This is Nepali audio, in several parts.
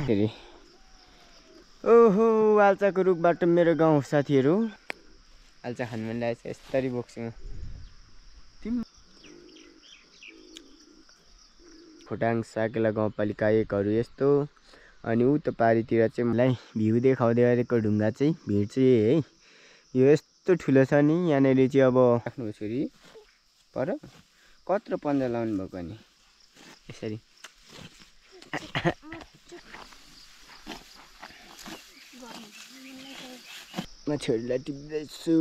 फेरि ओहो आल्चाको रुखबाट मेरो गाउँ साथीहरू आल्चा खानु मन लागेको छ। यस्तरी बोक्छु म। खोटाङ साकेला गाउँपालिका 1हरू यस्तो। अनि उता पारितिर चाहिँ मलाई भ्यू देखाउँदै गरेको ढुङ्गा चाहिँ भिड चाहिँ है यो यस्तो ठुलो छ नि। यहाँनिर चाहिँ अब आफ्नो छोरी पर कत्रो पन्जा लाउनु भएको नि यसरी म छोरीलाई टिप्दैछु।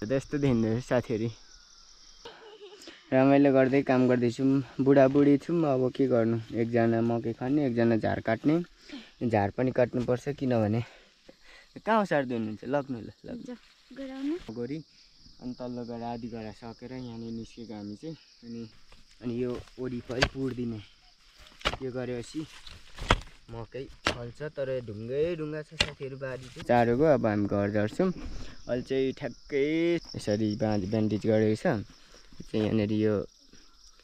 यस्तो देखिँदो साथीहरू रमाइलो गर्दै काम गर्दैछौँ। बुढाबुढी छौँ अब के गर्नु। एकजना मकै खन्ने एकजना झार काट्ने। झार पनि काट्नुपर्छ किनभने कहाँ सार्दै हुनुहुन्छ लग्नु ल गरी अनि तल्लो गएर आधी गरा सकेर यहाँनिर निस्केको हामी चाहिँ। अनि यो वरिपरि पुर्दिने यो गरेपछि मकै फल्छ। तर ढुङ्गा छ साथीहरू बारी चाहिँ चारोको। अब हामी घर झर्छौँ। अहिले चाहिँ ठ्याक्कै यसरी ब्यान्डेज गरेको छ चाहिँ। यहाँनिर यो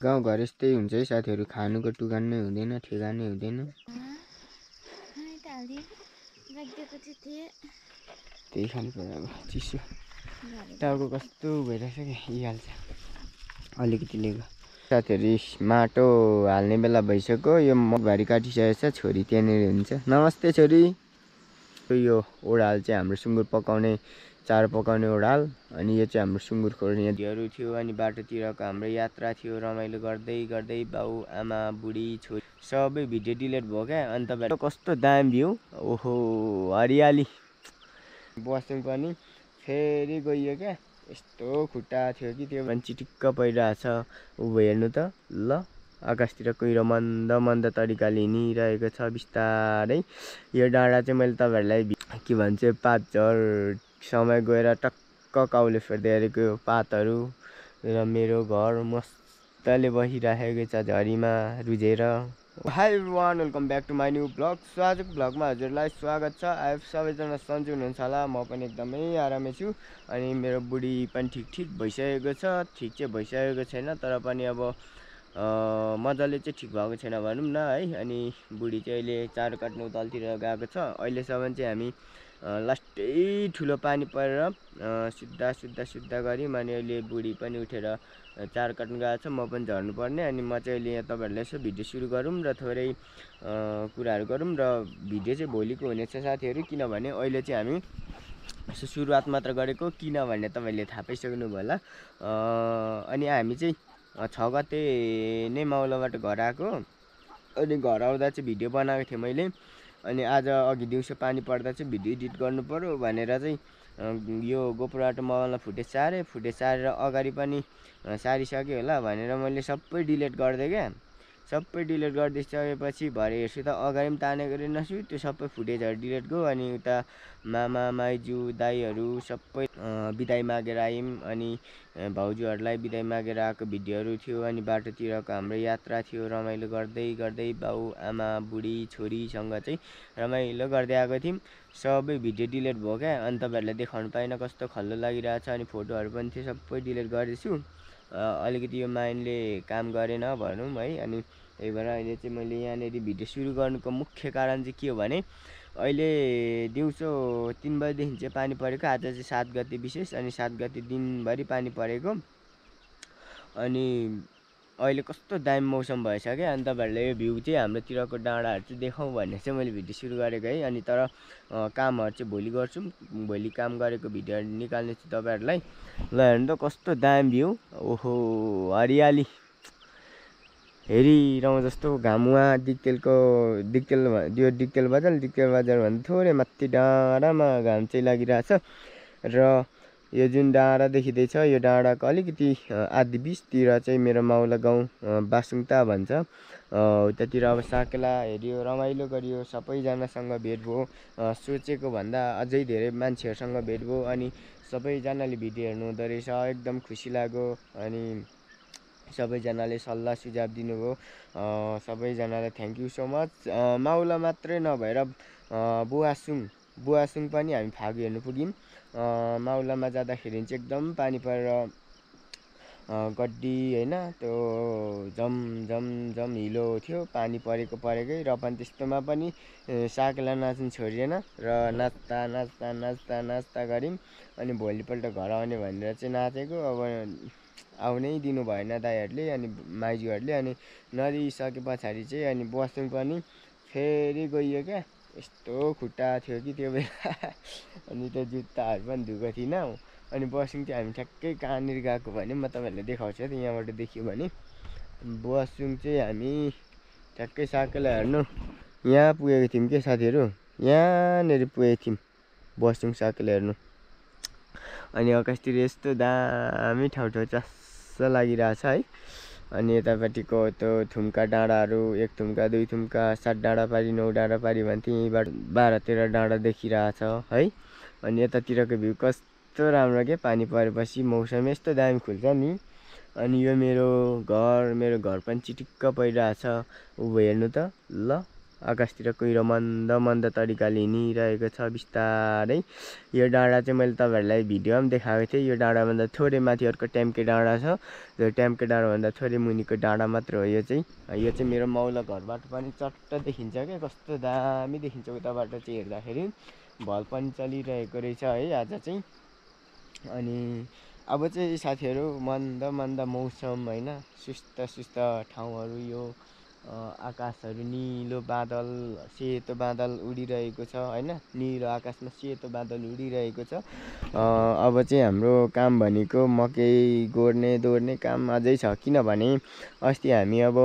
गाउँघर यस्तै हुन्छ है साथीहरू। खानुको टुगान नै हुँदैन ठेगान नै हुँदैन। त्यही खानु पर्यो अब चिसो टाउको कस्तो भइरहेछ क्या यिहाल्छ अलिकति लिएको। साथीहरू माटो हाल्ने बेला भइसक्यो। यो मकभारी काटिसकेको छ। छोरी त्यहाँनिर हुन्छ। नमस्ते छोरी। यो ओडाल चाहिँ हाम्रो सुँगुर पकाउने चारो पकाउने ओडाल। अनि यो चाहिँ हाम्रो सुँगुर खोर्ने नदीहरू थियो। अनि बाटोतिरको हाम्रो यात्रा थियो। रमाइलो गर्दै गर्दै बाउ आमा बुढी छोरी सबै भिडियो डिलिट भयो क्या। अनि तपाईँहरू कस्तो दामी भ्यू। ओहो हरियाली बस्यौँ पनि फेरि गइयो क्या। यस्तो खुट्टा थियो कि त्यो पनि चिटिक्क परिरहेछ। ऊ हेर्नु त ल आकाशतिर कुहिरो मन्द मन्द तरिकाले हिँडिरहेको छ बिस्तारै। यो डाँडा चाहिँ मैले तपाईँहरूलाई के भन्छ पातझर समय गएर टक्क काउले फेर्दै गरेको पातहरू र मेरो घर मस्तले बसिरहेको छ झरीमा रुझेर। Hi everyone welcome back to my new blog. So आजको ब्लगमा हजुरलाई स्वागत छ। आइफ सबैजना सन्चै हुनुहुन्छ होला। म पनि एकदमै आरामै छु। अनि मेरो बुढी पनि ठिक भइसकेको छ। ठिक चाहिँ भइसकेको छैन तर पनि अब मजाले चाहिँ ठिक भएको छैन भनौँ न है। अनि बुढी चाहिँ अहिले चारो काट्नु तलतिर गएको छ। अहिलेसम्म चाहिँ हामी लास्टै ठुलो पानी परेर सुत्दा गऱ्यौँ। अनि अहिले बुढी पनि उठेर चारो काट्नु गएको छ। म पनि झर्नुपर्ने। अनि म चाहिँ अहिले यहाँ तपाईँहरूलाई यसो भिडियो सुरु गरौँ र थोरै कुराहरू गरौँ र भिडियो चाहिँ भोलिको हुनेछ साथीहरू। किनभने अहिले चाहिँ हामी यसो सुरुवात मात्र गरेको किनभने तपाईँले थाहा पाइसक्नुभयो होला। अनि हामी चाहिँ 6 गते नै माउलाबाट घर आएको। अनि घर आउँदा चाहिँ भिडियो बनाएको थिएँ मैले। अनि आज अघि दिउँसो पानी पर्दा चाहिँ भिडियो एडिट गर्नु पर्यो भनेर चाहिँ यो गोप्रोबाट मोबाइलमा फुटेज सारेर अगाडि पनि सारिसकेँ होला भनेर मैले सबै डिलिट गरिदिएँ क्या। सबै डिलिट गरिदिइसकेपछि भरे हेर्छु त अगाडि पनि तानेको रहेनछु। त्यो सबै फुटेजहरू डिलिट गयो। अनि उता मामा माइजू दाईहरू सबै बिदाई मागेर आयौँ। अनि भाउजूहरूलाई बिदाई मागेर आएको भिडियोहरू थियो। अनि बाटोतिरको हाम्रो यात्रा थियो। रमाइलो गर्दै गर्दै बाउ आमा बुढी छोरीसँग चाहिँ रमाइलो गर्दै आएको थियौँ। सबै भिडियो डिलिट भयो क्या। अनि तपाईँहरूलाई देखाउनु पाइनँ कस्तो खल्लो लागिरहेछ। अनि फोटोहरू पनि थियो सबै डिलिट गरिदिन्छु। अलिकति यो माइन्डले काम गरेन भनौँ है। अनि त्यही भएर अहिले चाहिँ मैले यहाँनिर भिडियो सुरु गर्नुको मुख्य कारण चाहिँ के हो भने अहिले दिउँसो 3 बजीदेखि चाहिँ पानी परेको। आज चाहिँ 7 गते विशेष। अनि 7 गते दिनभरि पानी परेको। अनि अहिले कस्तो दामी मौसम भएछ क्या। अनि तपाईँहरूलाई यो भ्यू चाहिँ हाम्रोतिरको डाँडाहरू चाहिँ देखाउँ भनेर चाहिँ मैले भिडियो सुरु गरेको है। अनि तर कामहरू चाहिँ भोलि गर्छौँ। भोलि काम गरेको भिडियोहरू निकाल्ने छु तपाईँहरूलाई। ल हेर्नु त कस्तो दामी भ्यू। ओहो हरियाली हेरिरहँ जस्तो। घाम वहाँ दिक्तेल बजार भन्दा थोरै माथि डाँडामा घाम चाहिँ लागिरहेछ। र यो जुन डाँडा देखिँदैछ यो डाँडाको अलिकति आधी बिचतिर चाहिँ मेरो माउला गाउँ बासुङता भन्छ। उतातिर अब साकेला हेऱ्यो रमाइलो गरियो सबैजनासँग भेट भयो। सोचेको भन्दा अझै धेरै मान्छेहरूसँग भेट भयो। अनि सबैजनाले भिडियो हेर्नु हुँदो रहेछ एकदम खुसी लाग्यो। अनि सबैजनाले सल्लाह सुझाव दिनुभयो। सबैजनालाई thank you so much. Maula मात्रै नभएर बुवासुङ पनि हामी फागु हेर्नु पुग्यौँ। माउलामा जाँदाखेरि चाहिँ एकदम पानी परेर गड्डी होइन त्यो जम हिलो थियो, पानी परेकै र पनि त्यस्तोमा पनि साकेला नाच्नु छोडिएन र नाच्दा गऱ्यौँ। अनि भोलिपल्ट घर आउने भनेर चाहिँ नाचेको। अब आउनै दिनु भएन दाइहरूले अनि माइजूहरूले। अनि नदिइसके पछाडि चाहिँ अनि बस्नु पनि फेरि गइयो क्या। यस्तो खुट्टा थियो कि त्यो बेला अनि त्यो जुत्ताहरू पनि धुएको थिइनँ। अनि बस्यौँ चाहिँ हामी ठ्याक्कै कहाँनिर गएको भने म तपाईँहरूलाई देखाउँछु है त, यहाँबाट देखियो भने। बस्यौँ चाहिँ हामी ठ्याक्कै साकेला हेर्नु यहाँ पुगेको थियौँ के साथीहरू, यहाँनिर पुगेको थियौँ बस्यौँ साकेला हेर्नु। अनि आकाशतिर यस्तो दामी ठाउँ चस्स लागिरहेछ है। अनि यतापट्टिको त्यो थुम्का डाँडाहरू 1 थुम्का 2 थुम्का 7 डाँडा पारी 9 डाँडा पारी भन्थे, यहीँबाट 12-13 डाँडा देखिरहेछ है। अनि यतातिरको भ्यू कस्तो राम्रो के, पानी परेपछि मौसम यस्तो दामी खुल्छ नि। अनि यो मेरो घर पनि चिटिक्क परिरहेछ। ऊ हेर्नु त ल, आकाशतिर कुहिरो मन्द तरिकाले हिँडिरहेको छ बिस्तारै। यो डाँडा चाहिँ मैले तपाईँहरूलाई भिडियोमा पनि देखाएको थिएँ। यो डाँडाभन्दा थोरै माथि अर्को ट्याम्के डाँडा छ। त्यो ट्याम्के डाँडाभन्दा थोरै मुनिको डाँडा मात्र हो यो चाहिँ मेरो माउला घरबाट पनि चट्ट देखिन्छ क्या, कस्तो दामी देखिन्छ उताबाट चाहिँ हेर्दाखेरि। भल पनि चलिरहेको रहेछ है आज चाहिँ। अनि अब चाहिँ साथीहरू मन्द मौसम होइन, सुस्त ठाउँहरू, यो आकाशहरू निलो बादल, सेतो बादल उडिरहेको छ होइन, निलो आकाशमा सेतो बादल उडिरहेको छ। अब चाहिँ हाम्रो काम भनेको मकै गोड्ने काम अझै छ। किनभने अस्ति हामी अब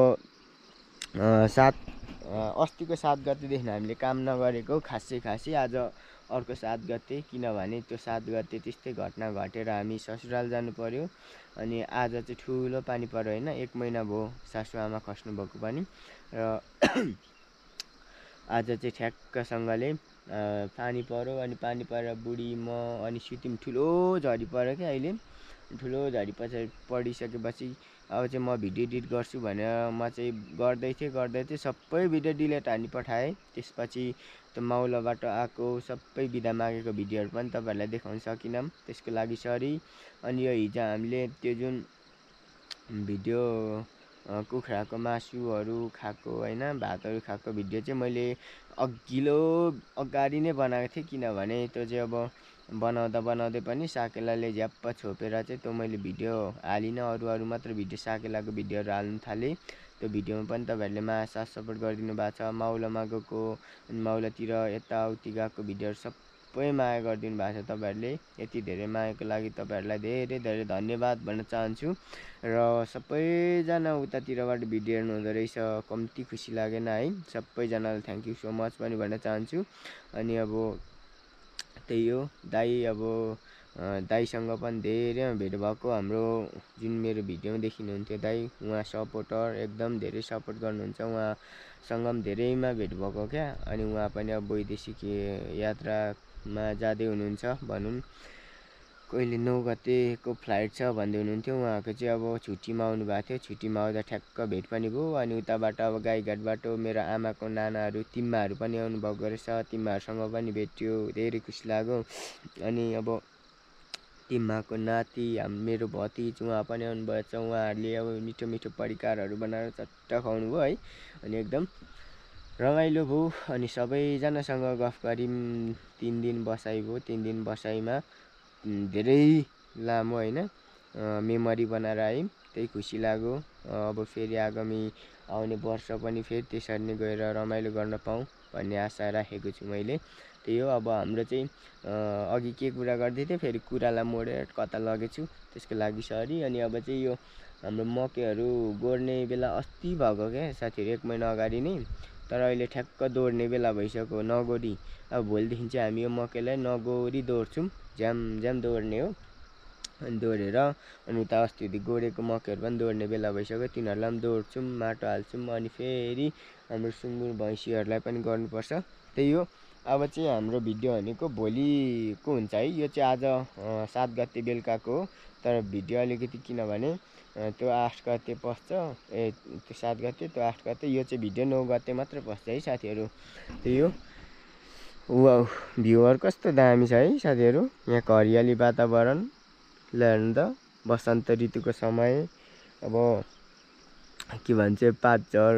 अस्तिको 7 गतेदेखि हामीले काम नगरेको खासै आज अर्को 7 गते। किनभने त्यो 7 गते त्यस्तै घटना घटेर हामी ससुराल जानु पर्यो। अनि आज चाहिँ ठुलो पानी पर्यो होइन, 1 महिना भयो सासु आमा खस्नु भएको पनि। र आज चाहिँ ठ्याक्कसँगले पानी पर्यो। अनि पानी परेर बुढी म अनि सुत्यौँ। ठुलो झरी पर्यो क्या अहिले। ठुलो झरी पडिसकेपछि अब चाहिँ म भिडियो एडिट गर्छु भनेर म चाहिँ गर्दै थिएँ सबै भिडियो डिलिट हानी पठाएँ। त्यसपछि त्यो माउलाबाट आएको सबै बिदा मागेको भिडियोहरू पनि तपाईँहरूलाई देखाउन सकिनँ, त्यसको लागि सरी। अनि यो हिजो हामीले त्यो जुन भिडियो कुखुराको मासुहरू खाएको होइन, भातहरू खाएको भिडियो चाहिँ मैले अगाडि नै बनाएको थिएँ। किनभने त्यो चाहिँ अब बनाउँदै पनि साकेलाले झ्याप्प छोपेर चाहिँ त्यो मैले भिडियो हालिनँ। अरू मात्र भिडियो साकेलाको भिडियोहरू हाल्नु थालेँ। त्यो भिडियोमा पनि तपाईँहरूले माया साथ सपोर्ट गरिदिनु भएको छ। माउलामा गएको अनि माउलातिर यताउति गएको भिडियोहरू सबै माया गरिदिनु भएको छ तपाईँहरूले। यति धेरै मायाको लागि तपाईँहरूलाई धेरै धन्यवाद भन्न चाहन्छु। र सबैजना उतातिरबाट भिडियो हेर्नु हुँदो रहेछ, कम्ती खुसी लागेन है। सबैजनालाई थ्याङ्क यू सो मच पनि भन्न चाहन्छु। अनि अब त्यही हो दाइ, अब दाइसँग पनि धेरै भेट भएको। हाम्रो जुन मेरो भिडियोमा देखिनुहुन्थ्यो दाइ, उहाँ सपोर्टर एकदम धेरै सपोर्ट गर्नुहुन्छ। उहाँसँग पनि धेरैमा भेट भएको क्या। अनि उहाँ पनि अब वैदेशिक यात्रामा जाँदै हुनुहुन्छ भनौँ। कहिले 9 गतेको फ्लाइट छ भन्दै हुनुहुन्थ्यो। उहाँको चाहिँ अब छुट्टीमा आउनु भएको थियो। छुट्टीमा आउँदा ठ्याक्क भेट पनि भयो। अनि उताबाट अब गाईघाटबाट मेरो आमाको नानाहरू तिम्माहरू पनि आउनुभएको रहेछ। तिम्माहरूसँग पनि भेट्यो, धेरै खुसी लाग्यो। अनि अब तिम्माको नाति मेरो भतिज उहाँ पनि आउनुभएछ। उहाँहरूले अब मिठो परिकारहरू बनाएर चट्ट खुवाउनु भयो है। अनि एकदम रमाइलो भयो। अनि सबैजनासँग गफ गऱ्यौँ। 3 दिन बसाइ भयो। 3 दिन बसाइमा धेरै लामो होइन मेमोरी बनाएर आयौँ, त्यही खुसी लाग्यो। अब फेरि आगामी आउने वर्ष पनि फेरि त्यसरी नै गएर रमाइलो गर्न पाऊँ भन्ने आशा राखेको छु मैले। त्यही हो। अब हाम्रो चाहिँ अघि के कुरा गर्दै थिएँ, फेरि कुरालाई मोडेर कता लगेछु, त्यसको लागि सरी। अनि अब चाहिँ यो हाम्रो मकैहरू गोड्ने बेला अस्ति भएको क्या साथीहरू, 1 महिना अगाडि नै। तर अहिले ठ्याक्क दौड्ने बेला भइसक्यो नगोडी। अब भोलिदेखि चाहिँ हामी यो मकैलाई नगोडी दौड्छौँ, झ्याम दौड्ने हो। अनि दौडेर अनि उता अस्ति गोडेको मकैहरू पनि दौड्ने बेला भइसक्यो, तिनीहरूलाई पनि दौड्छौँ, माटो हाल्छौँ। अनि फेरि हाम्रो सुँगुर भैँसीहरूलाई पनि गर्नुपर्छ। त्यही हो। अब चाहिँ हाम्रो भिडियो भनेको भोलिको हुन्छ है। यो चाहिँ आज 7 गते बेलुकाको हो। तर भिडियो अलिकति किनभने त्यो 8 गते पस्छ, त्यो 7 गते त्यो 8 गते, यो चाहिँ भिडियो 9 गते मात्र पस्छ है साथीहरू। त्यही हो। वाउ, भ्यूहरू कस्तो दामी छ है साथीहरू, यहाँको हरियाली वातावरण ल हेर्नु त। बसन्त ऋतुको समय अब के भन्छ पातझर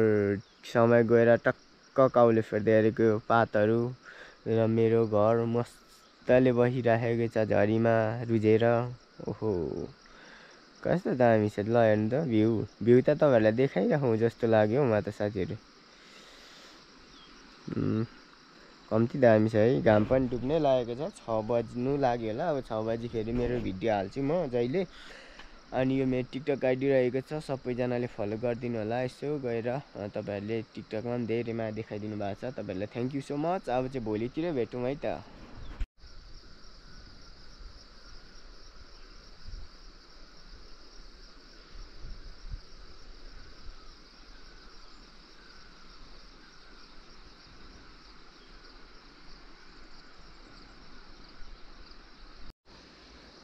समय गएर टक्क काउले फेर्दै गरेको पातहरू र मेरो घर मस्तले बसिराखेको छ झरीमा रुझेर। ओहो कस्तो दामी छ ल हेर्नु त भ्यू त तपाईँहरूलाई देखाइराखौँ जस्तो लाग्यो म त साथीहरू। कम्ती दामी छ है। घाम पनि डुब्नै लागेको छ 6 बज्नु लाग्यो होला। अब 6 बजीखेरि मेरो भिडियो हाल्छु म जहिले। अनि यो मेरो टिकटक आइडी रहेको छ, सबैजनाले फलो गरिदिनु होला। यसो गएर तपाईँहरूले टिकटकमा पनि धेरैमा देखाइदिनु भएको छ, तपाईँहरूलाई थ्याङ्क यू सो मच। अब चाहिँ भोलितिर भेटौँ है त।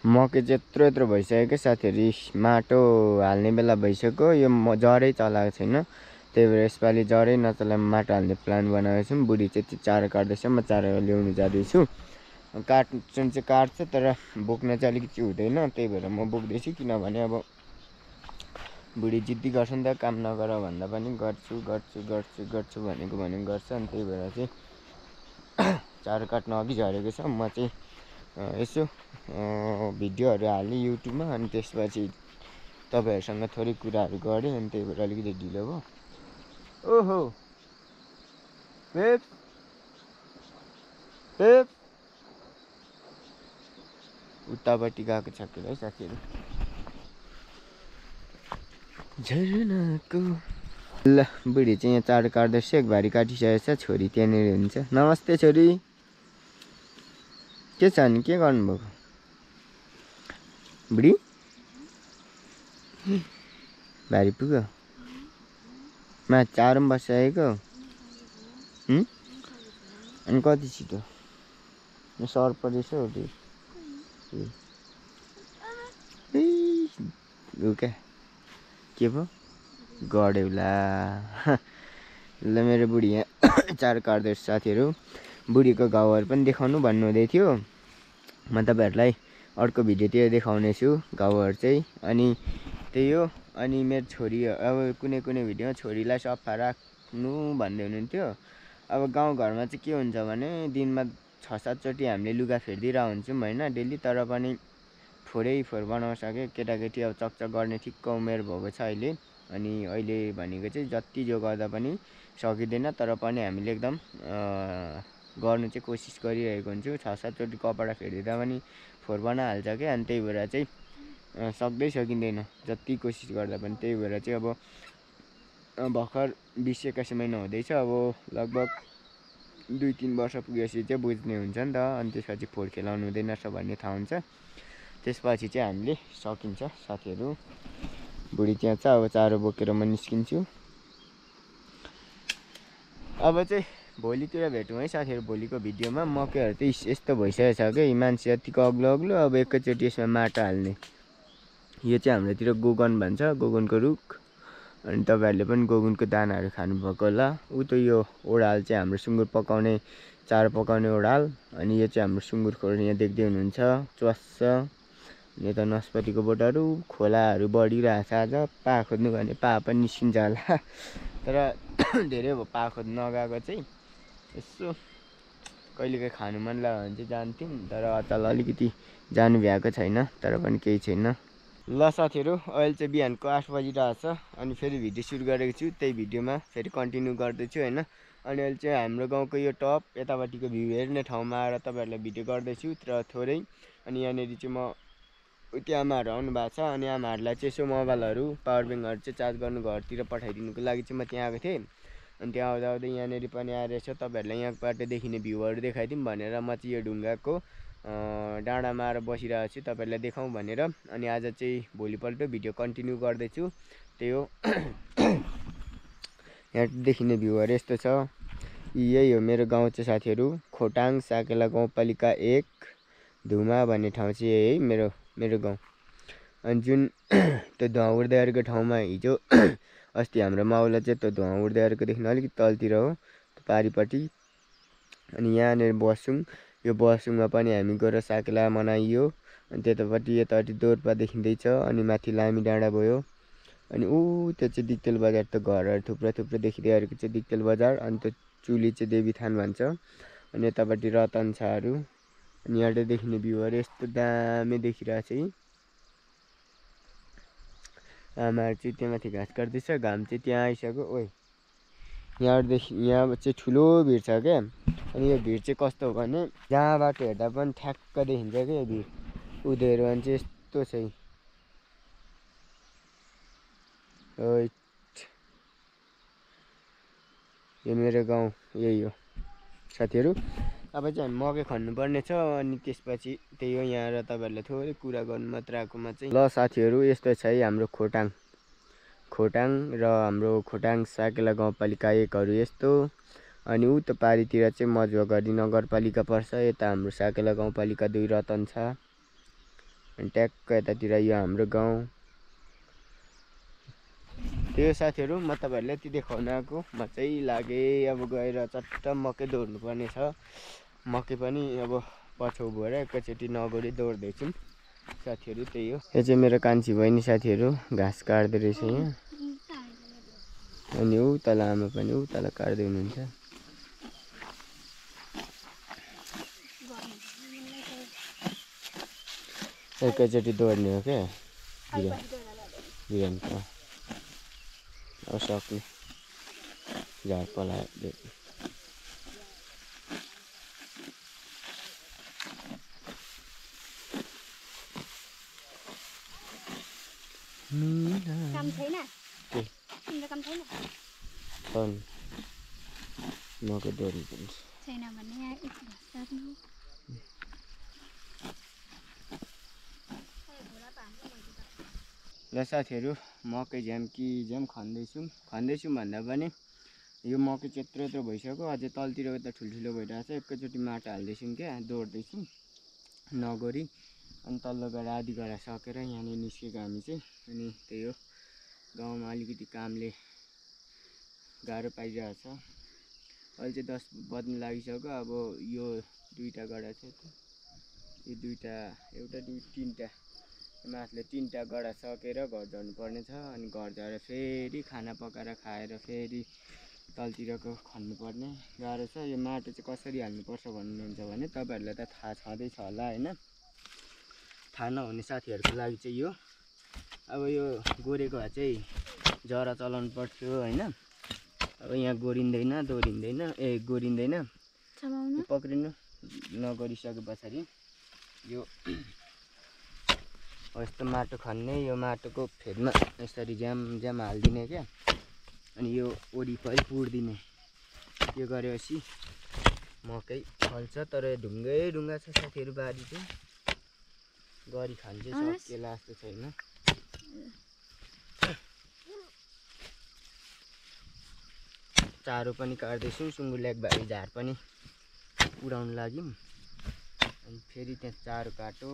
मकै चाहिँ यत्रो यत्रो भइसक्यो साथीहरू, माटो हाल्ने बेला भइसक्यो। यो जरै चलाएको छैन, त्यही भएर यसपालि जरै नचलाए माटो हाल्ने प्लान बनाएको छौँ। बुढी चाहिँ त्यो चारो काट्दैछ, म चारो ल्याउनु जाँदैछु। काट्नु चाहिँ काट्छ तर बोक्न चाहिँ अलिकति हुँदैन, त्यही भएर म बोक्दैछु। किनभने अब बुढी जिद्दी गर्छ नि त, काम नगर भन्दा पनि गर्छु गर्छु गर्छु गर्छु भनेको गर्छ। अनि त्यही भएर चाहिँ चारो काट्नु अघि झरेको छ। म चाहिँ यसो भिडियोहरू हालेँ युट्युबमा, अनि त्यसपछि तपाईँहरूसँग थोरै कुराहरू गरेँ, अनि त्यही भएर अलिकति ढिलो भयो। ओहो पेप पेप उतापट्टि गएको छ कि है साथीहरू। झरनाको ल बुढी चाहिँ यहाँ चारो काट्दैछ, एक भारी काटिसकेको छ। छोरी त्यहाँनिर हुन्छ। नमस्ते छोरी, के छ नि, के गर्नुभएको बुढी? भारी पुग्यो मा चारो पनि बसिसकेको। अनि कति छिटो सर परेछ हो क्या के पो गड्यौला। ल मेरो बुढी यहाँ चारो काट्दैछ साथीहरू। बुढीको घाउहरू पनि देखाउनु भन्नुहुँदै थियो, म तपाईँहरूलाई अर्को भिडियोतिर देखाउने छु घाउहरू चाहिँ। अनि त्यही हो। अनि मेरो छोरी अब कुनै कुनै भिडियोमा छोरीलाई सफा राख्नु भन्दै हुनुहुन्थ्यो। अब गाउँघरमा चाहिँ के हुन्छ भने दिनमा 6-7 चोटि हामीले लुगा फेरिदिरहेको हुन्छौँ होइन डेली, तर पनि फोहोरै फोहोर बनाउँछ कि केटाकेटी। अब चकचक गर्ने ठिक्क उमेर भएको छ अहिले। अनि अहिले भनेको चाहिँ जति जो गर्दा पनि सकिँदैन, तर पनि हामीले एकदम गर्नु चाहिँ कोसिस गरिरहेको हुन्छु। 6-7 चोटि कपडा फेरिदिँदा पनि फोहोर बनाइहाल्छ क्या। अनि त्यही भएर चाहिँ सक्दै सकिँदैन जति कोसिस गर्दा पनि। त्यही भएर चाहिँ अब भर्खर 20-21 महिना हुँदैछ। अब लगभग 2-3 वर्ष पुगेपछि चाहिँ बुझ्ने हुन्छ नि त। अनि त्यसपछि फोहोर खेलाउनु हुँदैन रहेछ भन्ने थाहा हुन्छ। त्यसपछि चाहिँ हामीले सकिन्छ साथीहरू। बुढी त्यहाँ छ, अब चारो बोकेर म निस्किन्छु। अब चाहिँ भोलितिर भेटौँ है साथीहरू। भोलिको भिडियोमा मकैहरू चाहिँ यस्तो भइसकेको छ कि मान्छे यतिको अग्लो अग्लो। अब एकैचोटि यसमा माटो हाल्ने। यो चाहिँ हाम्रोतिर गोगन भन्छ, गोगनको रुख। अनि तपाईँहरूले पनि गोगनको दानाहरू खानुभएको होला। ऊ त यो ओडाल चाहिँ हाम्रो सुँगुर पकाउने, चारो पकाउने ओडाल। अनि यो चाहिँ हाम्रो सुँगुर खोर यहाँ देख्दै हुनुहुन्छ च्वास्स। यता नास्पातीको बोटहरू, खोलाहरू बढिरहेको छ। आज पा खोज्नु भने पा पनि निस्किन्छ होला, तर धेरै भयो पा खोज्नु नगएको चाहिँ। यसो कहिलेकाहीँ खानु मन लाग्यो भने चाहिँ जान्थ्यौँ, तर अचल अलिकति जानु भ्याएको छैन। तर पनि केही छैन। ल साथीहरू, अहिले चाहिँ बिहानको 8 बजिरहेको छ। अनि फेरि भिडियो सुरु गरेको छु, त्यही भिडियोमा फेरि कन्टिन्यू गर्दैछु होइन। अनि अहिले चाहिँ हाम्रो गाउँको यो टप यतापट्टिको भ्यू हेर्ने ठाउँमा आएर तपाईँहरूलाई भिडियो गर्दैछु र थोरै। अनि यहाँनिर चाहिँ म त्यो आमाहरू आउनु भएको छ। अनि आमाहरूलाई चाहिँ यसो मोबाइलहरू पावर ब्याङ्कहरू चाहिँ चार्ज गर्नु घरतिर पठाइदिनुको लागि चाहिँ म त्यहाँ आएको थिएँ। अनि त्यहाँ आउँदा आउँदै यहाँनिर पनि आएर यसो तपाईँहरूलाई यहाँबाट देखिने भ्यूहरू देखाइदिउँ भनेर म चाहिँ यो ढुङ्गाको डाँडामा आएर बसिरहेको छु तपाईँहरूलाई देखाउँ भनेर। अनि आज चाहिँ भोलिपल्ट भिडियो कन्टिन्यू गर्दैछु। त्यही हो। यहाँ देखिने भ्यूहरू यस्तो छ। यही हो मेरो गाउँ चाहिँ साथीहरू, खोटाङ साकेला गाउँपालिका 1 धुमा भन्ने ठाउँ चाहिँ यही है मेरो गाउँ। अनि जुन त्यो धुवा उड्दै गरेको ठाउँमा हिजो अस्ति हाम्रो माउला चाहिँ त्यो धुवा उड्दै गरेको देख्न अलिकति तलतिर हो पारिपट्टि। अनि यहाँनिर बस्छौँ। यो बसुङमा पनि हामी गएर साकेला मनाइयो। अनि त्यतापट्टि यतापट्टि दोर्पा देखिँदैछ अनि माथि लामी डाँडा भयो अनि ऊ त्यो चाहिँ दिक्तेल बजार त घरहरू थुप्रै थुप्रै देखिरहेको चाहिँ दिक्तेल बजार अनि त्यो चुली चाहिँ देवीथान भन्छ अनि यतापट्टि रतनछाहरू अनि यहाँबाट देखिने भ्यूहरू यस्तो दामी देखिरहेको छ है आमाहरू चाहिँ त्यहाँ माथि घाँस काट्दैछ घाम चाहिँ त्यहाँ आइसक्यो ओइ यहाँदेखि यहाँ चाहिँ ठुलो भिड छ क्या अनि यो भिड चाहिँ कस्तो हो भने जहाँबाट हेर्दा पनि ठ्याक्क देखिन्छ क्या यो भिड उनीहरू भने चाहिँ यस्तो छ यो मेरो गाउँ यही हो साथीहरू अब चाहिँ हामी मकै खन्नुपर्ने छ अनि त्यसपछि त्यही हो यहाँ र तपाईँहरूले थोरै कुरा गर्नु मात्र आएकोमा चाहिँ ल साथीहरू यस्तो छ है हाम्रो खोटाङ र हाम्रो खोटाङ साकेला गाउँपालिका 1हरू यस्तो अनि उता पारितिर चाहिँ मजुवागढी नगरपालिका पर्छ यता हाम्रो साकेला गाउँपालिका 2 रतन छ अनि ट्याक्क यतातिर यो हाम्रो गाउँ त्यो साथीहरू म तपाईँहरूलाई यति देखाउन आएको म चाहिँ लागेँ अब गएर चट्ट मकै दौड्नु पर्ने छ मकै पनि अब पछौ भएर एकैचोटि नगरी दौड्दैछौँ साथीहरू त्यही हो यो चाहिँ मेरो कान्छी बहिनी साथीहरू घाँस काट्दै रहेछ यहाँ अनि ऊ तल आमा पनि ऊ तल काट्दै हुनुहुन्छ एकैचोटि दौड्ने हो क्या बिहानको अब सक्ने झार पलायो काम छैन तिम्रो काम छैन छन् मकै दौड्नु पर्छ छैन भने यहाँ एक घाँस काट्नु ल साथीहरू मकै झ्याम खन्दैछौँ भन्दा पनि यो मकै चाहिँ यत्रो भइसक्यो अझै तलतिर त ठुल्ठुलो भइरहेको छ एकैचोटि माटो हाल्दैछौँ क्या दौड्दैछौँ नगरी अनि तल्लो गएर आधी गरा सकेर यहाँनिर निस्केको हामी चाहिँ अनि त्यही हो गाउँमा अलिकति कामले गाह्रो पाइरहेको छ अहिले चाहिँ 10 बज्न लागिसक्यो अब यो दुईवटा गडा छ यो दुईवटा एउटा दुई तिनवटा माथले 3टा गडा सकेर घर झर्नुपर्ने छ अनि घर झरेर फेरि खाना पकाएर खाएर फेरि तलतिरको खन्नुपर्ने गाह्रो छ यो माटो चाहिँ कसरी हाल्नुपर्छ भन्नुहुन्छ भने तपाईँहरूलाई त थाहा छँदैछ होला होइन थाहा नहुने साथीहरूको लागि चाहिँ यो अब यो गोरेको भए चाहिँ जरा चलाउनु पर्थ्यो होइन अब यहाँ गोरिँदैन दोहोरिँदैन गोरिँदैन पक्रिनु नगरिसके पछाडि यो यस्तो माटो खन्ने यो माटोको फेदमा यसरी ज्याम हालिदिने क्या अनि यो वरिपरि पुर्दिने यो गरेपछि मकै फल्छ तर ढुङ्गा छ साथीहरू बारी चाहिँ गरी खान चाहिँ सकिएला जस्तो छैन चारो पनि काट्दैछौँ सुँगुरलाई भारी झार पनि उडाउन लाग्यौँ अनि फेरि त्यहाँ चारो काटो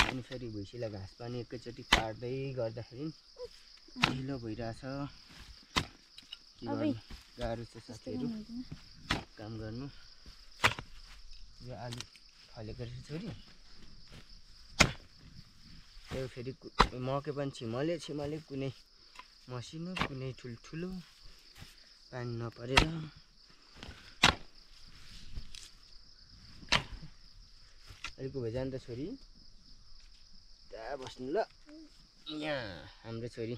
अनि फेरि भुइँसीलाई घाँस पनि एकैचोटि काट्दै गर्दाखेरि ढिलो भइरहेछ के गर्नु गाह्रो छ साथीहरू काम गर्नु यो आलु फलेको रहेछ छोरी त्यो फेरि मकै पनि छिमले कुनै मसिनो कुनै ठुल्ठुलो पानी नपरेर अलिक भए जान्छ छोरी त्यहाँ बस्नु ल यहाँ हाम्रो छोरी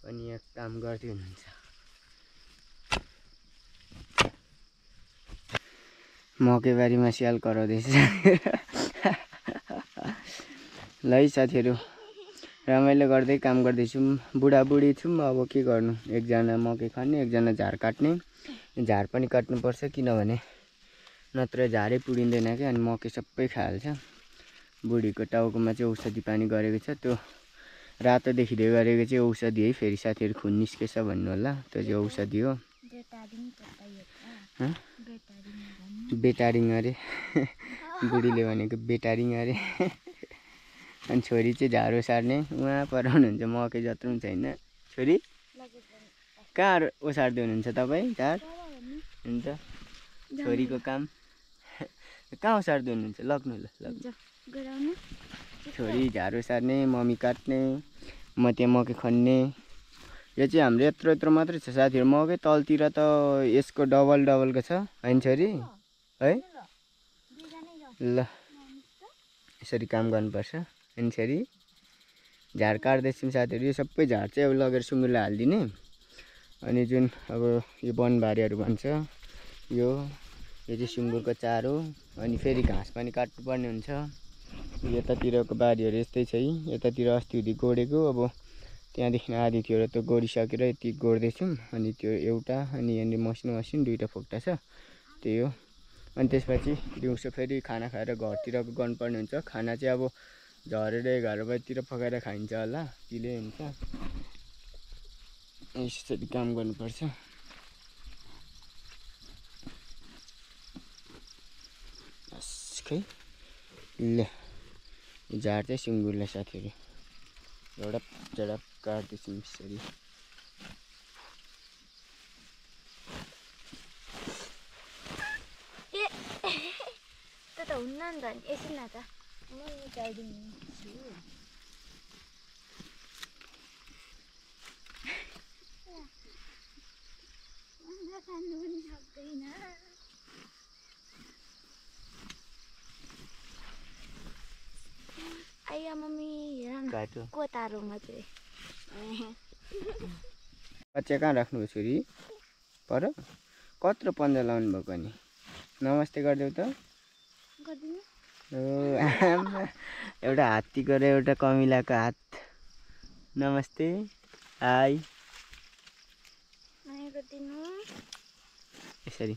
पनि यहाँ काम गर्दै हुनुहुन्छ मकैबारीमा स्याल कराउँदैछ ल है साथीहरू रमाइलो गर्दै काम गर्दैछौँ बुढाबुढी छौँ अब के गर्नु एकजना मकै खन्ने एकजना झार काट्ने झार पनि काट्नुपर्छ किनभने नत्र झारै पुडिँदैन क्या अनि मकै सबै खाइहाल्छ बुढीको टाउकोमा चाहिँ औषधि पानी गरेको छ त्यो रातो देखिँदै गरेको चाहिँ औषधि है फेरि साथीहरू खुन निस्केछ भन्नु होला त्यो चाहिँ औषधि हो बेटारिङ अरे बुढीले भनेको बेटारिङ अरे अनि छोरी चाहिँ झारो सार्ने उहाँ पर हुनुहुन्छ मकै जत्रो पनि छैन छोरी कहाँ ओसार्दै हुनुहुन्छ तपाईँ झार हुन्छ छोरीको काम कहाँ ओसार्दै हुनुहुन्छ लग्नु ल लग्नु गराउनु छोरी झाडु सार्ने, मम्मी काट्ने, म त्यहाँ मकै खन्ने। यो चाहिँ हाम्रो यत्रो मात्रै छ साथीहरू। मकै तलतिर त यसको डबलको छ होइन छोरी है। ल यसरी काम गर्नुपर्छ होइन छोरी। झार काट्दैछौँ साथीहरू। यो सबै झार चाहिँ अब लगेर सुँगुरलाई हालिदिने। अनि जुन अब यो बनबारीहरू भन्छ यो चाहिँ सुँगुरको चारो। अनि फेरि घाँस पनि काट्नुपर्ने हुन्छ। यतातिरको बारीहरू यस्तै छ है। यतातिर अस्ति गोडेको, अब त्यहाँदेखि आधी थियो र त्यो गोडिसकेर यति गोड्दैछौँ। अनि त्यो एउटा, अनि यहाँनिर मसिनो दुईवटा फोक्टा छ त्यही हो। अनि त्यसपछि दिउँसो फेरि खाना खाएर घरतिर गर्नुपर्ने हुन्छ। खाना चाहिँ अब झरेर 11 बजीतिर पकाएर खाइन्छ होला, ढिलै हुन्छ। यसरी काम गर्नुपर्छ। खै ल झार चाहिँ सुँगुरलाई साथीहरू झडप काट्दैछौँ यसरी। त्यो त हुन्न नि त, एकछिन न त म निकालिदिन्छु। खानु पनि सक्दैन। आइया मम्मी हेर न को तारोमा चाहिँ बच्चा कहाँ राख्नुभयो छोरी? पर कत्रो पन्जा लाउनु भएको नि? नमस्ते गरिदेऊ त। आमा एउटा हात्तीको र एउटा कमिलाको हात। नमस्ते। हाई यसरी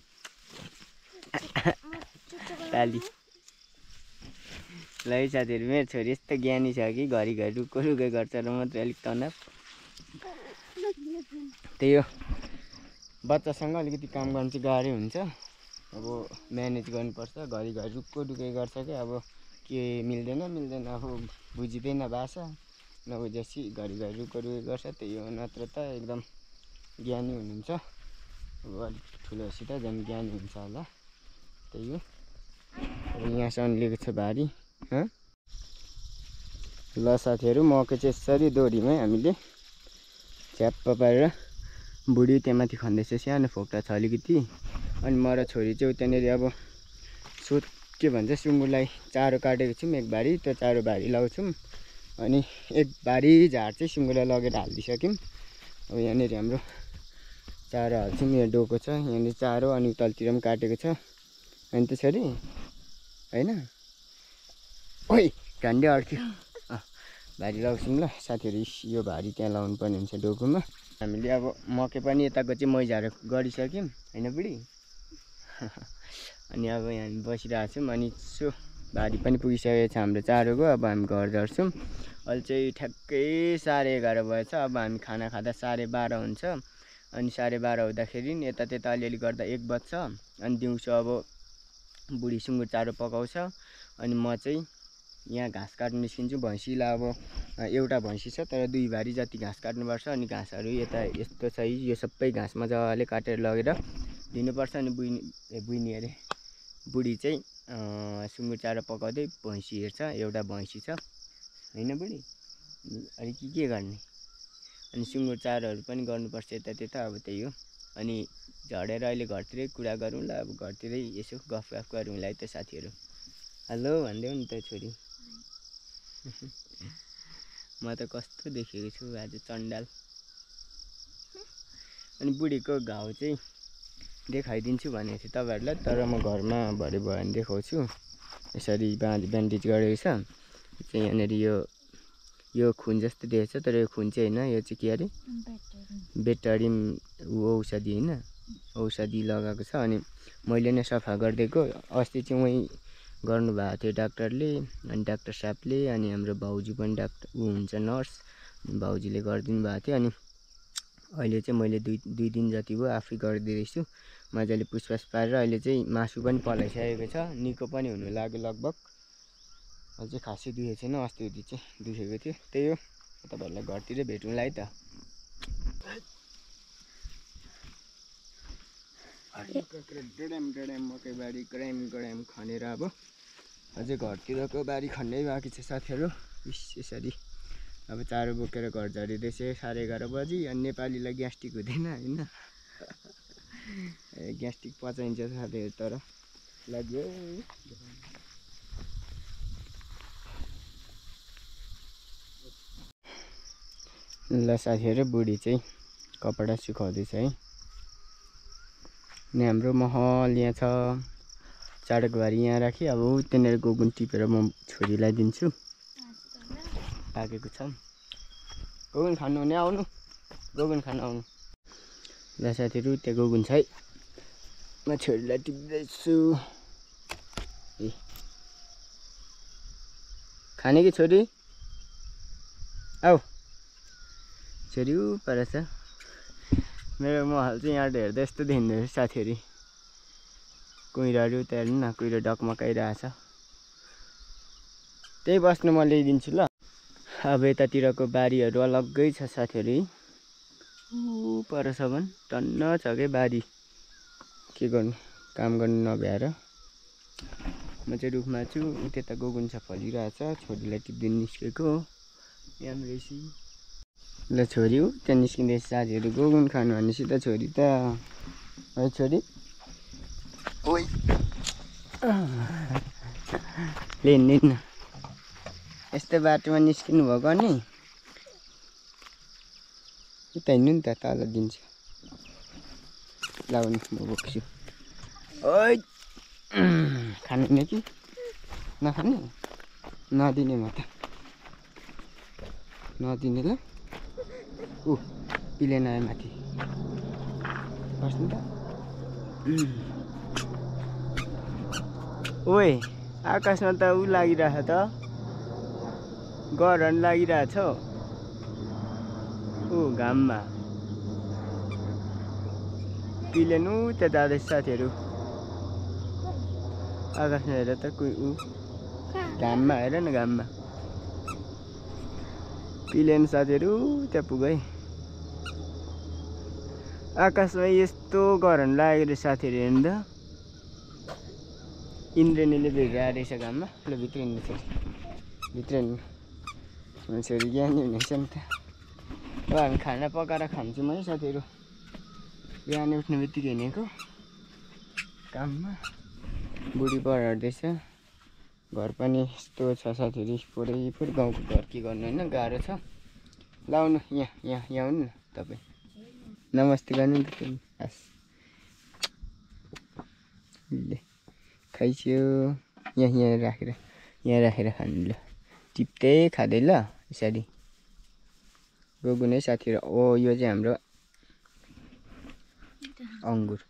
ताली। ल है साथीहरू, मेरो छोरी यस्तो ज्ञानी छ कि घरिघरि रुकै गर्छ र मात्रै अलिक तनाव। त्यही हो, बच्चासँग अलिकति काम गर्नु चाहिँ गाह्रै हुन्छ। अब म्यानेज गर्नुपर्छ। घरिघरि रुकै गर्छ क्या। अब के मिल्दैन अब बुझिँदैन भाषा नबुझेपछि घरिघरि रुकै गर्छ। त्यही हो, नत्र त एकदम ज्ञानी हुनुहुन्छ। अब अलिक ठुलोसित झन् ज्ञानी हुन्छ होला। त्यही हो। अब यहाँसम्म लिएको छ भारी। ल साथीहरू, मकै चाहिँ यसरी दोरीमै हामीले च्याप्प पारेर बुढी त्यहाँ माथि खन्दैछ। सानो फोक्टा छ अलिकति। अनि म र छोरी चाहिँ त्यहाँनिर अब के भन्छ सुँगुरलाई चारो काटेको छौँ एक भारी। त्यो चारो भारी लगाउँछौँ। अनि एक भारी झार चाहिँ सुँगुरलाई लगेर हालिदिइसक्यौँ। अब यहाँनिर हाम्रो चारो हाल्छौँ। यहाँ डोको छ, यहाँनिर चारो, अनि तलतिर पनि काटेको छ अनि त्यसरी होइन। ओइ झन्डै अड्क्यो। भारी लगाउँछौँ ल साथीहरू। यो भारी त्यहाँ लाउनु पर्ने हुन्छ डोकोमा। हामीले अब मकै पनि यताको चाहिँ मैझार गरिसक्यौँ होइन बुढी। अनि अब यहाँ हामी बसिरहेको छौँ। अनि यसो भारी पनि पुगिसकेको छ हाम्रो चारोको। अब हामी घर झर्छौँ। अहिले चाहिँ ठ्याक्कै 11:30 भएछ। अब हामी खाना खाँदा 12:30 हुन्छ। अनि 12:30 हुँदाखेरि यता त्यता अलिअलि गर्दा 1 बज्छ। अनि दिउँसो अब बुढी सुँगुर चारो पकाउँछ। अनि म चाहिँ यहाँ घाँस काट्नु निस्किन्छु। भैँसीलाई अब एउटा भैँसी छ तर 2 भारी जति घाँस काट्नुपर्छ। अनि घाँसहरू यता यस्तो छ, यो सबै घाँस मजाले काटेर लगेर दिनुपर्छ। अनि बुइनी अरे बुढी चाहिँ सुँगुर चारो पकाउँदै भैँसी हेर्छ। एउटा भैँसी छ होइन बुढी। अनि के गर्ने। अनि सुँगुर चारोहरू पनि गर्नुपर्छ यता त्यता। अब त्यही हो। अनि झरेर अहिले घरतिरै कुरा गरौँ ल। अब घरतिरै यसो गफ गरौँला है त साथीहरू। हेलो भनिदेऊ नि त छोरी। म त कस्तो देखेको छु आज चण्डाल। अनि बुढीको घाउ चाहिँ देखाइदिन्छु भनेको थिएँ तपाईँहरूलाई, तर म घरमा भरे भयो भने देखाउँछु। यसरी ब्यान्डेज गरेको छ चाहिँ। यहाँनिर यो खुन जस्तो देखेको छ तर यो खुन चाहिँ होइन। यो चाहिँ के अरे बेटारिम औषधि होइन, औषधि लगाएको छ। अनि मैले नै सफा गरिदिएको। अस्ति चाहिँ उहीँ गर्नुभएको थियो डाक्टरले, अनि डाक्टर साहबले। अनि हाम्रो भाउजू पनि हुन्छ नर्स, भाउजूले गरिदिनु भएको थियो। अनि अहिले चाहिँ मैले दुई दिन जति भयो आफै गरिदिँदैछु। मजाले पुसपास पारेर अहिले चाहिँ मासु पनि पलाइसकेको छ। निको पनि हुनु लाग्यो लगभग। अहिले चाहिँ खासै दुखेको छैन। अस्ति चाहिँ दुखेको थियो। त्यही हो, तपाईँहरूलाई घरतिरै भेटौँला है त। डेढेम मकैबारी गड्याम खनेर अब अझै घरतिरको बारी खन्नै बाँकी छ साथीहरू। यसरी अब चारो बोकेर घर झरिँदैछ 11:30 बजी। अनि नेपालीलाई ग्यास्ट्रिक हुँदैन होइन। ग्यास्ट्रिक पचाइन्छ साथीहरू तर लाग्यो। ल साथीहरू बुढी चाहिँ कपडा सुकाउँदैछ है। अनि हाम्रो महल यहाँ छ, चाडकबारी यहाँ राखेँ। अब त्यहाँनिर गोगुन टिपेर म छोरीलाई दिन्छु। पाकेको छ। गोगुन खानु हुने आउनु, गोगुन खानु आउनु। ल साथीहरू त्यहाँ गोगुन छ है। म छोरीलाई टिप्दैछु। ए खाने कि छोरी? आऊ छोरी ऊ पर छ। मेरो महल चाहिँ यहाँ हेर्दा यस्तो देखिँदैछ साथीहरू। कुहिराहरू त हेर्नु न, कुहिरो डकमकाइरहेछ। त्यही बस्नु म ल्याइदिन्छु ल। अब यतातिरको बारीहरू अलग्गै छ साथीहरू। ऊ पर छ भने टन्न छ के बारी। के गर्नु, काम गर्नु नभ्याएर म चाहिँ रुखमा छु। त्यता गोगुन छ फलिरहेछ। छोरीलाई टिप्दिन निस्केको यहाँ रहेछ। ल छोरी ऊ त्यहाँ निस्किँदैछ साथीहरू। गोगुन खानु भनेपछि त छोरी त है छोरी। ओइ लिन्न यस्तो बाटोमा निस्किनु भएको नि। उता हिँड्नु नि त, तल दिन्छु। लाउनु म बोक्छु। ओइ खानुहुने कि नखाने? नदिने म त नदिने ल। ऊ पिलेन आयो माथि बस्नु त। ओए आकाशमा त ऊ लागिरहेछ त, ग्रहण लागिरहेछ। ऊ घाममा पिलेन ऊ त्यहाँ जाँदैछ साथीहरू। आकाशमा हेर त कोही ऊ घाममा हेर न, घाममा पिलेन साथीहरू त्यहाँ पुग्यो है। आकाशमा यस्तो ग्रहण लागेको रहेछ साथीहरू हेर्नु त। इन्द्रेणीले भेटिरहेको रहेछ घाममा। ल भित्र हिँड्नु छोरी, भित्र हिँड्नु। मान्छेहरू ज्ञानी हुनेछ नि त। अब हामी खाना पकाएर खान्छौँ है साथीहरू। बिहान उठ्ने बित्तिकै हिँडेको काममा। बुढी बढाउँदैछ। घर पनि यस्तो छ साथीहरू, पुरै गाउँको घर के गर्नु होइन, गाह्रो छ। लाउनु यहाँ आउनु न तपाईँ, नमस्ते गर्नु नि त। हस् ले खाइस्यो। यहाँ राखेर खानु ल। टिप्दै खाँदै ल यसरी। गोगुन है साथीहरू। ओ यो चाहिँ हाम्रो अङ्गुर।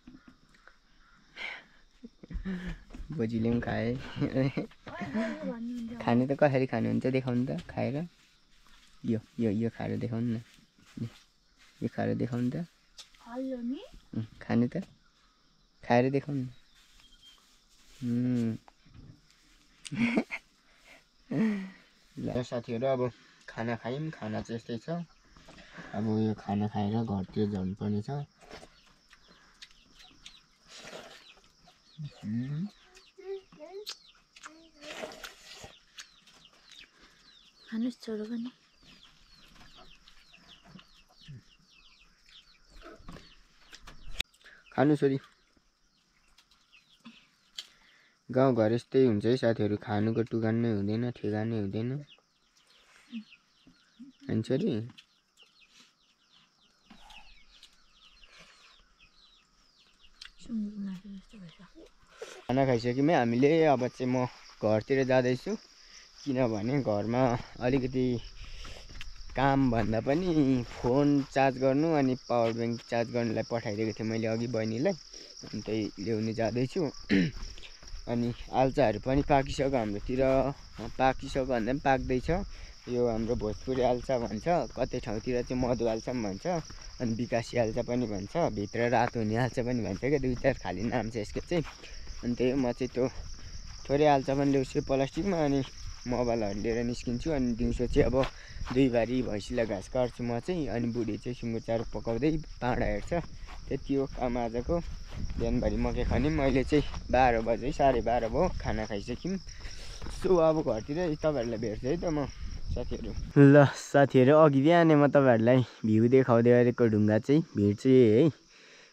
बोजूले पनि खाए। खाने त कसरी खानुहुन्छ देखाउनु त खाएर। यो खाएर देखाउनु न। यो खाएर देखाउनु त। खाने त खाएर देखाउनु न। ल साथीहरू अब खाना खायौँ। खाना चाहिँ यस्तै छ। अब यो खाना खाएर घरतिर जानुपर्ने छ। खानुस् छोरो पनि। खानु छोरी। गाउँघर यस्तै हुन्छ है साथीहरू। खानुको टुगान नै हुँदैन, ठेगानै हुँदैन। होइन छोरी? खाना खाइसक्यौँ है हामीले। अब चाहिँ म घरतिर जाँदैछु। किनभने घरमा अलिकति काम भन्दा पनि फोन चार्ज गर्नु अनि पावर ब्याङ्क चार्ज गर्नुलाई पठाइदिएको थिएँ मैले अघि बहिनीलाई। अनि त्यही ल्याउनु जाँदैछु। अनि आल्चाहरू पनि पाकिसक्यो हाम्रोतिर। पाकिसक्यो भन्दा पनि पाक्दैछ। यो हाम्रो भोजपुरी आल्चा भन्छ, कतै ठाउँतिर चाहिँ मधु आल्चा पनि भन्छ, अनि विकासी आल्चा पनि भन्छ, भित्र रातो हुने आल्चा पनि भन्छ क्या। दुई चार खाली नाम छ यसको चाहिँ। अनि त्यही म चाहिँ त्यो थोरै आल्चा पनि ल्याउँछु प्लास्टिकमा। अनि मोबाइलहरू लिएर निस्किन्छु। अनि दिउँसो चाहिँ अब 2 बारी भैँसीलाई घाँस काट्छु म चाहिँ। अनि बुढी चाहिँ सुँगुर चारो पकाउँदै पाँडा हेर्छ। त्यति हो काम आजको। बिहानभरि मकै खन्यौँ। अहिले चाहिँ 12 बजे 12:30 भयो। खाना खाइसक्यौँ। सो अब घरतिर तपाईँहरूलाई भेट्छु है त म साथीहरू। ल साथीहरू अघि बिहानै म तपाईँहरूलाई भ्यू देखाउँदै गरेको ढुङ्गा चाहिँ भिड चाहिँ है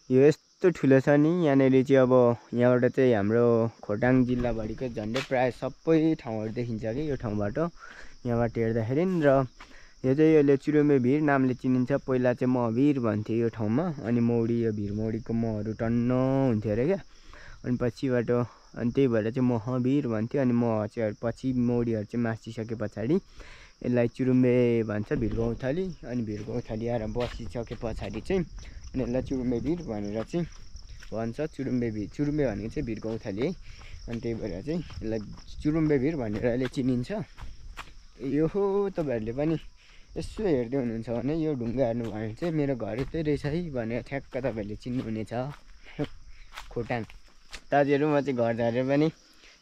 यो यस्तो ठुलो छ नि। यहाँनिर चाहिँ अब यहाँबाट चाहिँ हाम्रो खोटाङ जिल्लाभरिको झन्डै प्रायः सबै ठाउँहरू देखिन्छ कि यो ठाउँबाट यहाँबाट हेर्दाखेरि। र यो चाहिँ यसले चुरुम्बे भिर नामले चिनिन्छ। पहिला चाहिँ महभिर भन्थ्यो यो ठाउँमा, अनि मौरी यो भिर मौरीको महहरू टन्न हुन्थ्यो अरे क्या। अनि पछिबाट अनि त्यही भएर चाहिँ महभिर भन्थ्यो। अनि मह चाहिँ पछि मौरीहरू चाहिँ मासिसके पछाडि यसलाई चुरुम्बे भन्छ भिर गौँथली। अनि भिर गौँथली आएर बसिसके पछाडि चाहिँ अनि यसलाई चुरुम्बे भिर भनेर चाहिँ भन्छ। चुरुम्बे भनेको चाहिँ भिर गौँथली है। अनि त्यही भएर चाहिँ यसलाई चुरुम्बे भिर भनेर अहिले चिनिन्छ। यो तपाईँहरूले पनि यसो हेर्दै हुनुहुन्छ भने यो ढुङ्गा हेर्नु भयो भने चाहिँ मेरो घर यतै रहेछ है भनेर ठ्याक्क तपाईँहरूले चिन्नुहुनेछ खोटाङ। दाजुहरू म चाहिँ घर झरेर पनि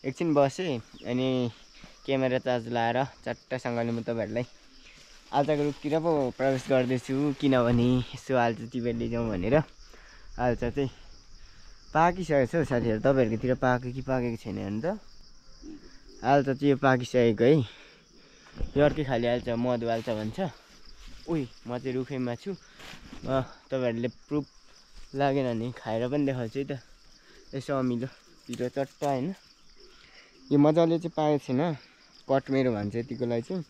एकछिन बसेँ अनि क्यामेरा चार्ज लाएर चट्टसँगले म तपाईँहरूलाई आल्चाको रुखतिर पो प्रवेश गर्दैछु। किनभने यसो आल्चा टिपेर लिजाउँ भनेर। आल्चा चाहिँ पाकिसकेको छ हौ साथीहरू। तपाईँहरूकोतिर पाक्यो कि पाकेको छैन हेर्नु त। आल्चा चाहिँ यो पाकिसकेको है। यो अर्कै खाले आल्चा मधु आल्चा भन्छ। उही म चाहिँ रुखैमा छु। तपाईँहरूले प्रुफ लागेन भने खाएर पनि देखाउँछु है त। यसो अमिलो पिरो चट्ट होइन। यो मजाले चाहिँ पाएको छैन, कट मेरो भन्छ यतिकोलाई चाहिँ।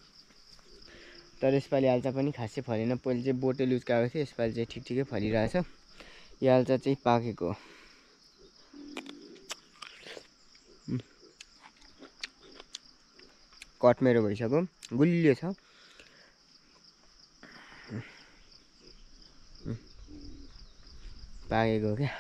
तर यसपालि आल्चा पनि खासै फलेन। पहिले चाहिँ बोटे लुच्काएको थियो, यसपालि चाहिँ ठिक ठिकै फलिरहेछ। यो आल्चा चाहिँ पाकेको हो। कट मेरो भइसक्यो, गुलियो छ। पाकेको क्या।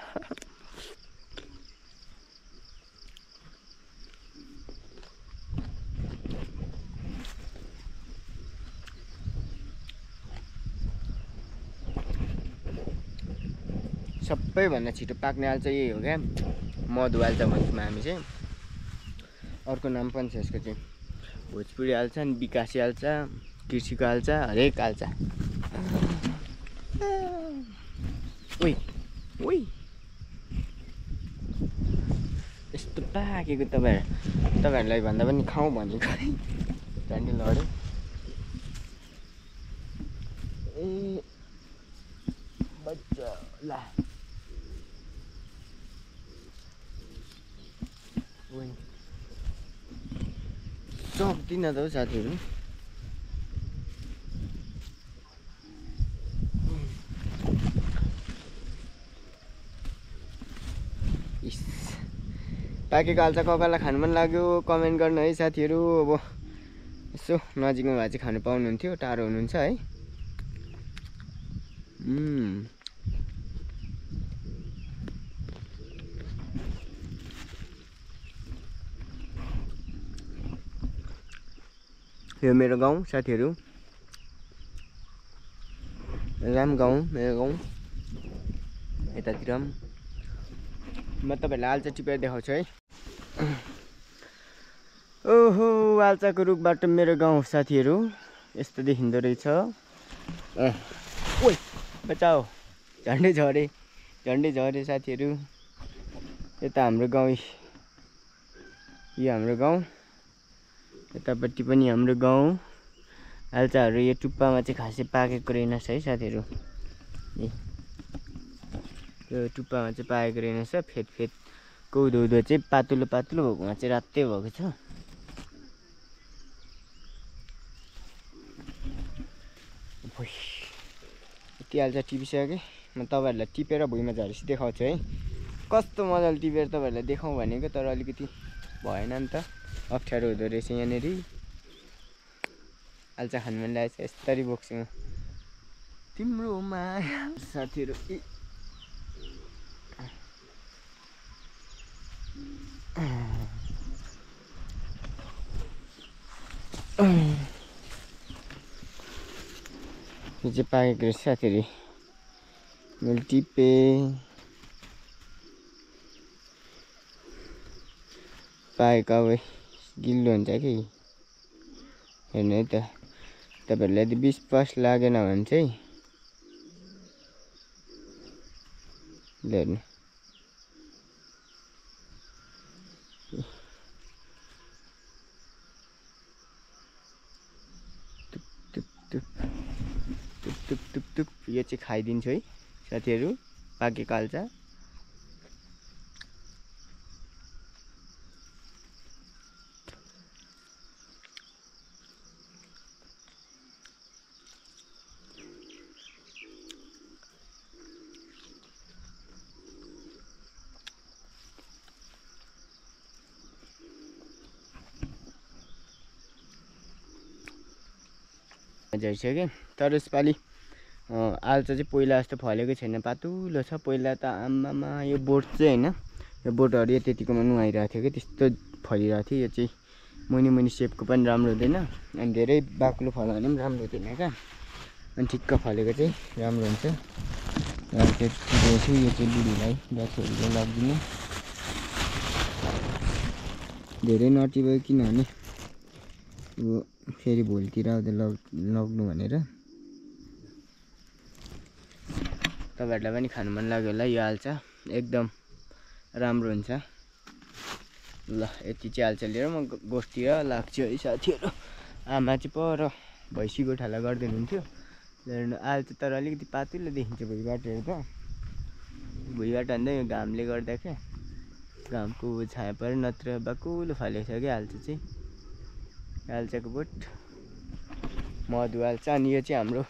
सबैभन्दा छिटो पाक्ने आल्चा यही हो क्या, मधु आल्चा भन्छौँ हामी चाहिँ। अर्को नाम पनि छ यसको चाहिँ, भोजपुरी आल्चा, विकासे आल्चा, कृषिको आल्चा, हरेक आल्चा। उही उही यस्तो पाकेको तपाईँहरूलाई भन्दा पनि खाउँ भनेको है। झन्डै लड्यो। ए बच्चा ला सक्दिनँ त हौ साथीहरू। पाकेको आल्चा ककालाई खानु मन लाग्यो कमेन्ट गर्नु है साथीहरू। अब यसो नजिकमा भए चाहिँ खानु पाउनुहुन्थ्यो, टाढो हुनुहुन्छ है। यो मेरो गाउँ साथीहरू, राम गाउँ मेरो गाउँ। यतातिर म तपाईँहरूलाई आल्चा टिपेर देखाउँछु है। ओहो आल्चाको रुखबाट मेरो गाउँ साथीहरू यस्तो देखिँदो रहेछ। ओइ बचाओ, झन्डै झरे साथीहरू। यता हाम्रो गाउँ, यो हाम्रो गाउँ, यतापट्टि पनि हाम्रो गाउँ। आल्चाहरू यो टुप्पामा चाहिँ खासै पाकेको रहेनछ है साथीहरू। यो टुप्पामा चाहिँ पाकेको रहेनछ। फेदको उँधो चाहिँ पातलो भएकोमा चाहिँ रातै भएको छ। यति आल्चा टिपिसकेँ। म तपाईँहरूलाई टिपेर भुइँमा झरेपछि देखाउँछु है। कस्तो मजाले टिपेर तपाईँहरूलाई देखाउँ भनेको, तर अलिकति भएन नि त, अप्ठ्यारो हुँदो रहेछ यहाँनिर। आल्चा खानु मन लागेको छ, यस्तरी बोक्छु म तिम्रो माया साथीहरू। यो चाहिँ पाकेको रहेछ साथीहरू। मैले टिपेँ, पाकेको अब गिलो हुन्छ कि हेर्नु है त। तपाईँहरूलाई यदि विश्वास लागेन भने चाहिँ हेर्नु, यो चाहिँ खाइदिन्छु है साथीहरू, पाकेको हाल्छ। झरिसक्यो तर यसपालि आल्चा चाहिँ पहिला जस्तो फलेको छैन, पातुलो छ। पहिला त आम्मामा यो बोट चाहिँ होइन, यो बोटहरू त्यतिकोमा नुहाइरहेको थियो कि त्यस्तो फलिरहेको थियो। यो चाहिँ मुनि मुनि सेपको पनि राम्रो हुँदैन अनि धेरै बाक्लो फल्यो भने पनि राम्रो हुँदैन क्या। अनि ठिक्क फलेको चाहिँ राम्रो हुन्छ। त्यति यो चाहिँ बुढीलाई गाछहरू लगिदिने धेरै नटिभयो किनभने अब फेरि भोलितिर आउँदा लग्नु भनेर। तपाईँहरूलाई पनि खानु मन लाग्यो होला यो आल्चा, एकदम राम्रो हुन्छ। ल यति चाहिँ आल्चा लिएर म गोठतिर लाग्छु है साथीहरू। आमा चाहिँ पर भैँसी गोठाला गर्दै हुनुहुन्थ्यो। आल्चा तर अलिकति पातुलो देखिन्छ भुइँबाटहरू त, भुइँबाट भन्दा यो घामले गर्दा क्या, घामको छाया पऱ्यो, नत्र बाक्लो फलेको छ क्या आल्चा चाहिँ। आल्चाको बोट मधु आल्चा। अनि यो चाहिँ हाम्रो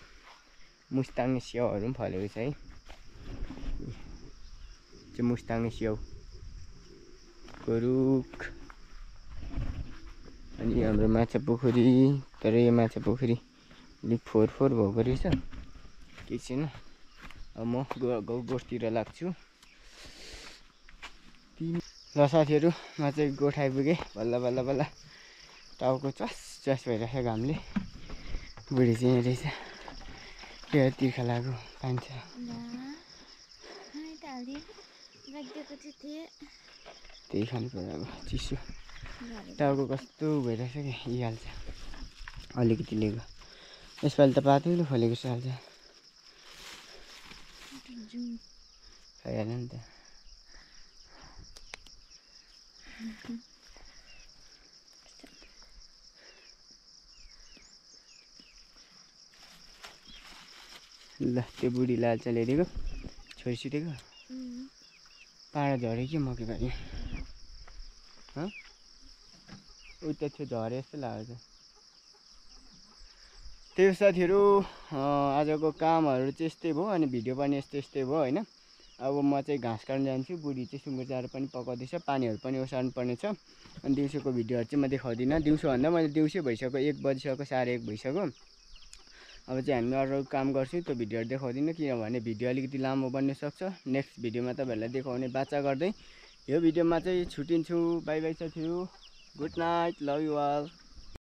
मुस्ताङे स्याउहरू पनि फलेको छ है, चाहिँ मुस्ताङे स्याउको रुख। अनि हाम्रो माछा पोखरी, तर यो माछा पोखरी अलिक फोहोर भएको रहेछ, केही छैन। अब म गोठतिर लाग्छु। ल साथीहरू, म चाहिँ गोठ आइपुगेँ। बल्ल बल्ल बल्ल टाउको च्वास भइरहेको घामले। बुढी चाहिँ यहाँ रहेछ, त्यो तिर्खा लागु पान्छ। त्यही खानु पर्यो अब, चिसो टाउको कस्तो भइरहेछ क्या, यिहाल्छ अलिकति लिएको। यसपालि त पातुलो फलेको छ हाल्छ, खाइहाल्यो नि त। ल त्यो बुढीले आल्चा ल्याइदिएको, छोरी सुतेको, पाडा झऱ्यो कि मकै बारी उता थियो झरे जस्तो लागेको छ। त्यही साथीहरू, आजको कामहरू चाहिँ यस्तै भयो। अनि भिडियो पनि यस्तै भयो होइन। अब म चाहिँ घाँस काट्न जान्छु। बुढी चाहिँ सुँगुर चारो पनि पकाउँदैछ, पानीहरू पनि ओसार्नु पर्ने छ। अनि दिउँसोको भिडियोहरू चाहिँ म देखाउँदिनँ। दिउँसो भन्दा मैले दिउँसै भइसक्यो, 1 बजिसक्यो, 1:30 भइसक्यो। अब चाहिँ हामी अरू काम गर्छौँ, त्यो भिडियोहरू देखाउँदिनँ किनभने भिडियो अलिकति लामो बन्न सक्छ। नेक्स्ट भिडियोमा तपाईँहरूलाई देखाउने बाचा गर्दै यो भिडियोमा चाहिँ छुट्टिन्छु। बाई बाई साथीहरू, good night, love you all.